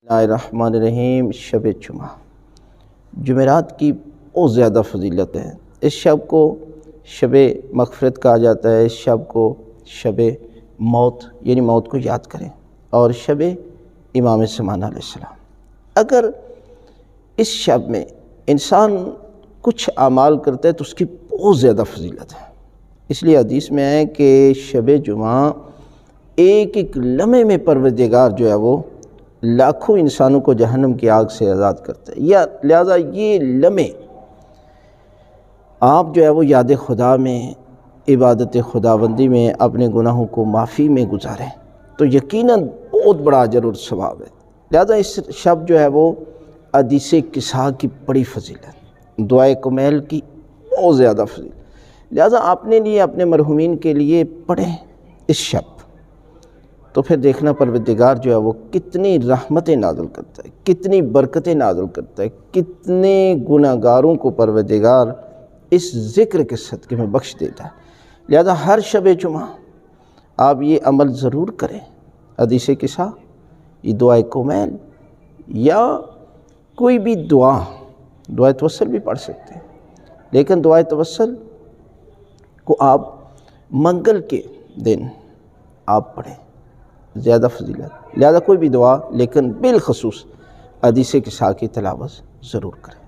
بسم اللہ الرحمن الرحیم۔ شب جمعہ جمعرات کی بہت زیادہ فضیلت ہے۔ اس شب کو شب مغفرت کہا جاتا ہے۔ اس شب کو شب موت یعنی موت کو یاد کریں، اور شب امام زمانہ علیہ السلام۔ اگر اس شب میں انسان کچھ اعمال کرتا ہے تو اس کی بہت زیادہ فضیلت ہے۔ اس لیے حدیث میں ہے کہ شب جمعہ ایک ایک لمحے میں پروردگار جو ہے وہ لاکھوں انسانوں کو جہنم کی آگ سے آزاد کرتا ہے۔ لہذا یہ لمحے آپ جو ہے وہ یاد خدا میں، عبادت خداوندی میں، اپنے گناہوں کو معافی میں گزاریں تو یقیناً بہت بڑا اجر اور ثواب ہے۔ لہذا اس شب جو ہے وہ حدیث کسا کی بڑی فضیلت، دعائے کمیل کی بہت زیادہ فضیلت۔ لہذا اپنے لیے، اپنے مرحومین کے لیے پڑھیں اس شب، تو پھر دیکھنا پروردگار جو ہے وہ کتنی رحمتیں نازل کرتا ہے، کتنی برکتیں نازل کرتا ہے، کتنے گناہ گاروں کو پروردگار اس ذکر کے صدقے میں بخش دیتا ہے۔ لہذا ہر شب جمعہ آپ یہ عمل ضرور کریں، حدیث کسا، یہ دعائے کمیل یا کوئی بھی دعائے توسل بھی پڑھ سکتے ہیں، لیکن دعائے توسل کو آپ منگل کے دن آپ پڑھیں، زیادہ فضیلت۔ لہذا کوئی بھی دعا، لیکن بالخصوص حدیث کسا کی تلاوت ضرور کریں۔